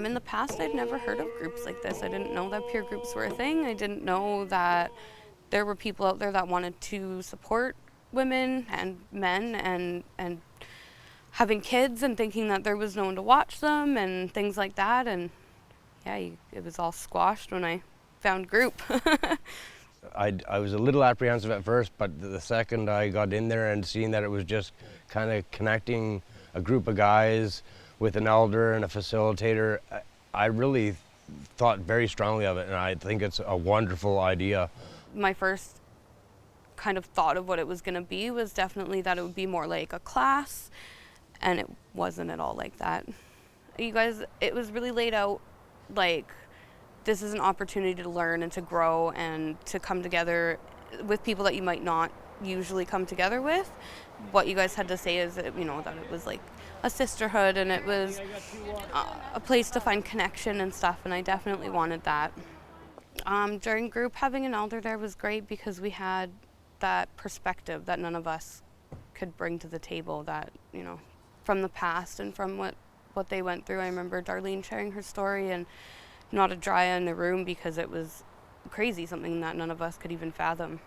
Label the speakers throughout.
Speaker 1: In the past, I'd never heard of groups like this. I didn't know that peer groups were a thing. I didn't know that there were people out there that wanted to support women and men and having kids and thinking that there was no one to watch them and things like that. And yeah, it was all squashed when I found group.
Speaker 2: I was a little apprehensive at first, but the second I got in there and seeing that it was just kind of connecting a group of guys with an elder and a facilitator, I really thought very strongly of it, and I think it's a wonderful idea.
Speaker 1: My first kind of thought of what it was going to be was definitely that it would be more like a class, and it wasn't at all like that. You guys, it was really laid out like this is an opportunity to learn and to grow and to come together with people that you might not usually come together with. What you guys had to say is that, that it was like a sisterhood and it was a place to find connection and stuff, and I definitely wanted that. During group, having an elder there was great because we had that perspective that none of us could bring to the table, that, from the past and from what they went through. I remember Darlene sharing her story and not a dry eye in the room because it was crazy, something that none of us could even fathom.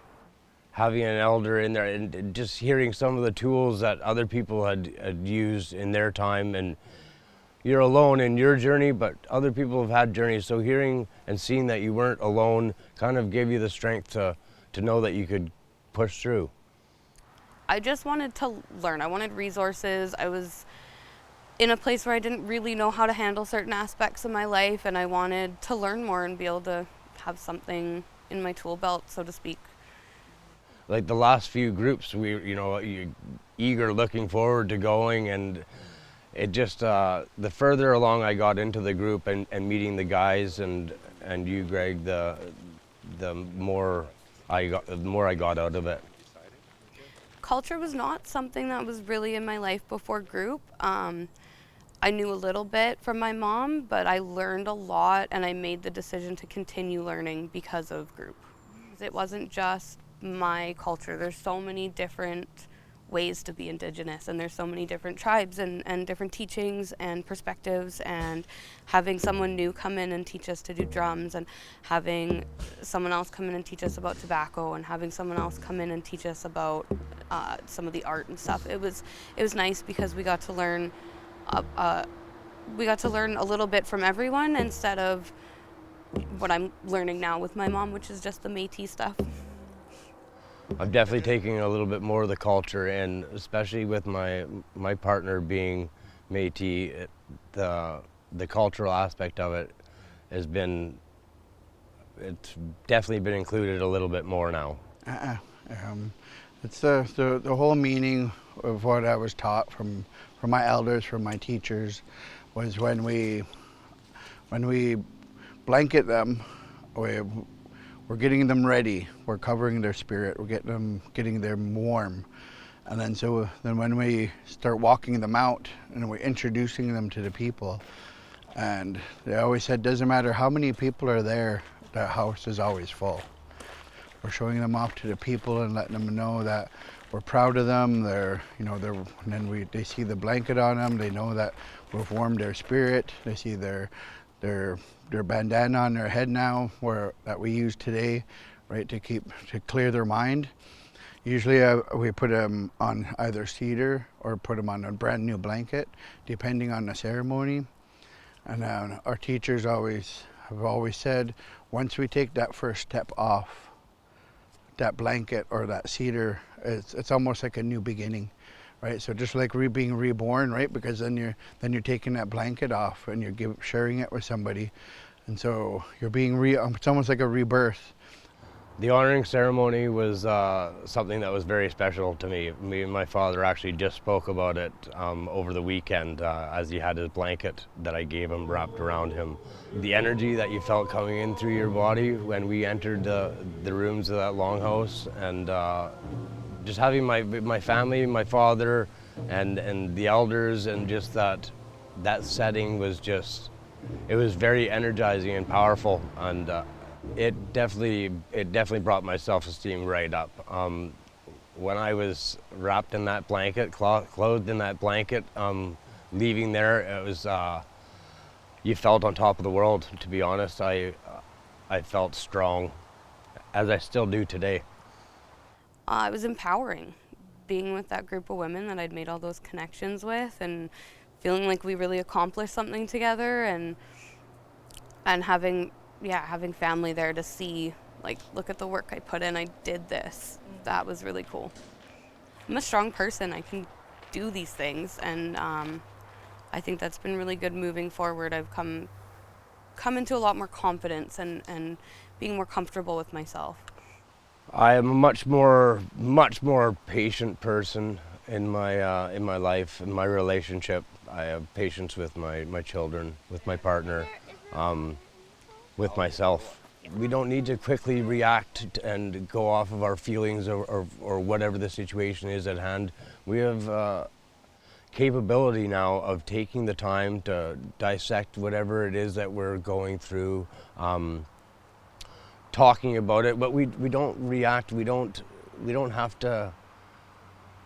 Speaker 2: Having an elder in there and just hearing some of the tools that other people had used in their time, and you're alone in your journey, but other people have had journeys, so hearing and seeing that you weren't alone kind of gave you the strength to know that you could push through.
Speaker 1: I just wanted to learn. I wanted resources. I was in a place where I didn't really know how to handle certain aspects of my life, and I wanted to learn more and be able to have something in my tool belt, so to speak.
Speaker 2: Like the last few groups, you're eager, looking forward to going, and it just, the further along I got into the group and meeting the guys and you, Greg, the more I got out of it.
Speaker 1: Culture was not something that was really in my life before group. I knew a little bit from my mom, but I learned a lot, and I made the decision to continue learning because of group. It wasn't just my culture. There's so many different ways to be Indigenous, and there's so many different tribes and different teachings and perspectives, and having someone new come in and teach us to do drums, and having someone else come in and teach us about tobacco, and having someone else come in and teach us about some of the art and stuff. It was nice because we got to learn a little bit from everyone instead of what I'm learning now with my mom, which is just the Métis stuff.
Speaker 2: I'm definitely taking a little bit more of the culture, and especially with my partner being Métis, the cultural aspect of it it's definitely been included a little bit more now.
Speaker 3: It's the whole meaning of what I was taught from my elders, from my teachers, was when we blanket them, we're getting them ready, we're covering their spirit, we're getting them warm. And then when we start walking them out and we're introducing them to the people, and they always said, doesn't matter how many people are there, the house is always full. We're showing them off to the people and letting them know that we're proud of them. They see the blanket on them. They know that we've warmed their spirit. They see their bandana on their head now, that we use today, right, to clear their mind. Usually we put them on either cedar or put them on a brand new blanket, depending on the ceremony. And our teachers have always said, once we take that first step off that blanket or that cedar, it's almost like a new beginning, right? So just like being reborn, right? Because then you're taking that blanket off and you're sharing it with somebody, and so you're being it's almost like a rebirth.
Speaker 2: The honoring ceremony was something that was very special to me. Me and my father actually just spoke about it over the weekend as he had his blanket that I gave him wrapped around him. The energy that you felt coming in through your body when we entered the rooms of that longhouse, and just having my family, my father, and the elders, and just that setting was it was very energizing and powerful, and it definitely brought my self-esteem right up. when I was wrapped in that blanket, clothed in that blanket, leaving there, it was, you felt on top of the world, to be honest. I felt strong, as I still do today.
Speaker 1: It was empowering being with that group of women that I'd made all those connections with, and feeling like we really accomplished something together, and having family there to see, like, look at the work I put in, I did this. That was really cool. I'm a strong person. I can do these things, and I think that's been really good moving forward. I've come into a lot more confidence and being more comfortable with myself.
Speaker 2: I am a much more patient person in my life, in my relationship. I have patience with my children, with my partner, with myself. We don't need to quickly react and go off of our feelings or whatever the situation is at hand. We have capability now of taking the time to dissect whatever it is that we're going through, talking about it, but we don't react. We don't have to.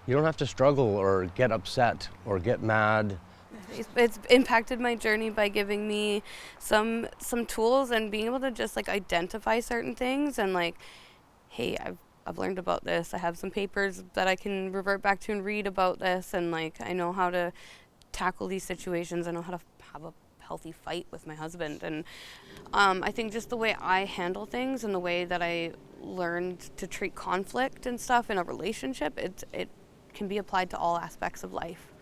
Speaker 2: You don't have to struggle or get upset or get mad.
Speaker 1: It's impacted my journey by giving me some tools and being able to just, like, identify certain things and, like, hey, I've learned about this. I have some papers that I can revert back to and read about this, and, like, I know how to tackle these situations. I know how to have a healthy fight with my husband, and I think just the way I handle things and the way that I learned to treat conflict and stuff in a relationship, it can be applied to all aspects of life.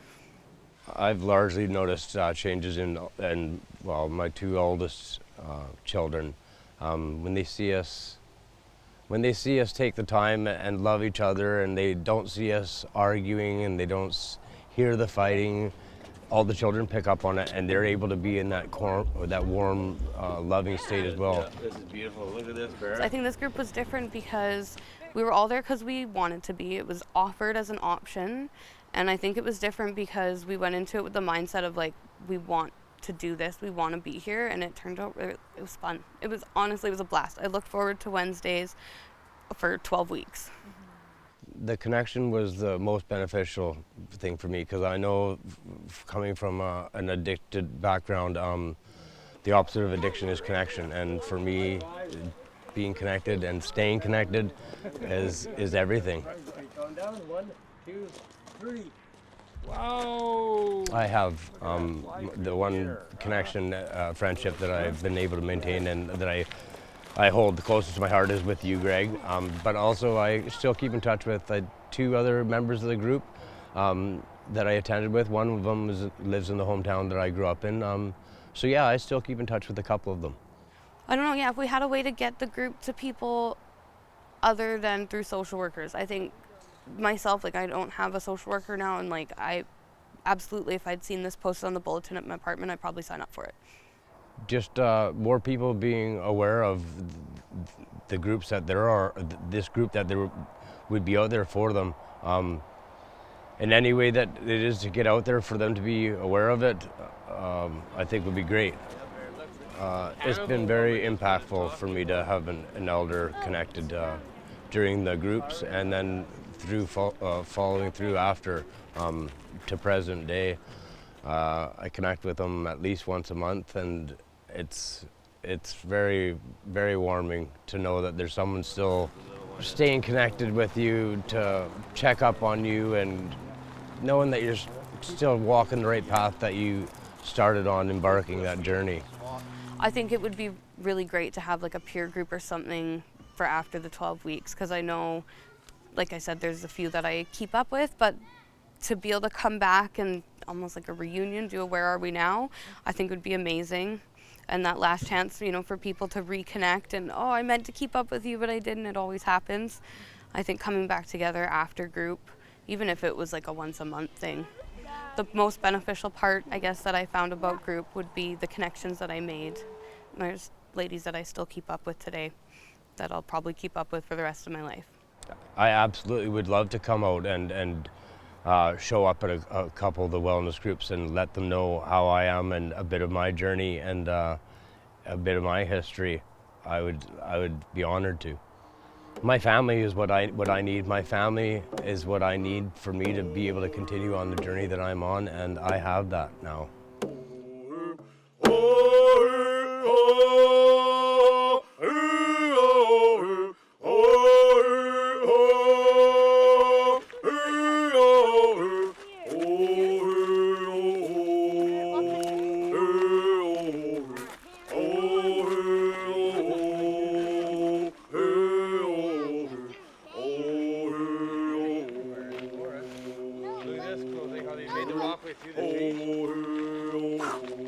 Speaker 2: I've largely noticed changes in my two oldest children. When they see us take the time and love each other, and they don't see us arguing and they don't hear the fighting, all the children pick up on it, and they're able to be in that warm, loving state as well. This is beautiful. Look at this, Bear.
Speaker 1: I think this group was different because we were all there because we wanted to be. It was offered as an option, and I think it was different because we went into it with the mindset of, like, we want to do this, we want to be here, and it turned out it was fun. It was a blast. I looked forward to Wednesdays for 12 weeks.
Speaker 2: The connection was the most beneficial thing for me, because I know, coming from an addicted background, the opposite of addiction is connection, and for me, being connected and staying connected is everything. One, two, three. Wow! I have the one connection, friendship that I've been able to maintain and that I hold the closest to my heart is with you, Greg. But also I still keep in touch with two other members of the group that I attended with. One of them lives in the hometown that I grew up in. So yeah, I still keep in touch with a couple of them.
Speaker 1: I don't know, yeah, if we had a way to get the group to people other than through social workers. I think myself, like, I don't have a social worker now, and, like, I absolutely, if I'd seen this posted on the bulletin at my apartment, I'd probably sign up for it.
Speaker 2: Just more people being aware of the groups that there are, this group that there would be out there for them. In any way that it is to get out there for them to be aware of it, I think would be great. It's been very impactful for me to have an elder connected during the groups, and then through following through after to present day. I connect with them at least once a month, and it's very, very warming to know that there's someone still staying connected with you, to check up on you, and knowing that you're still walking the right path that you started on, embarking that journey.
Speaker 1: I think it would be really great to have, like, a peer group or something for after the 12 weeks, because I know, like I said, there's a few that I keep up with, but to be able to come back and almost like a reunion, do a Where Are We Now, I think would be amazing. And that last chance, you know, for people to reconnect and, oh, I meant to keep up with you, but I didn't. It always happens. I think coming back together after group, even if it was like a once a month thing. The most beneficial part, I guess, that I found about group would be the connections that I made. There's ladies that I still keep up with today that I'll probably keep up with for the rest of my life.
Speaker 2: I absolutely would love to come out and show up at a couple of the wellness groups and let them know how I am and a bit of my journey and a bit of my history. I would be honored to. My family is what I need. My family is what I need for me to be able to continue on the journey that I'm on, and I have that now. Closing how they made the walkway through the trees.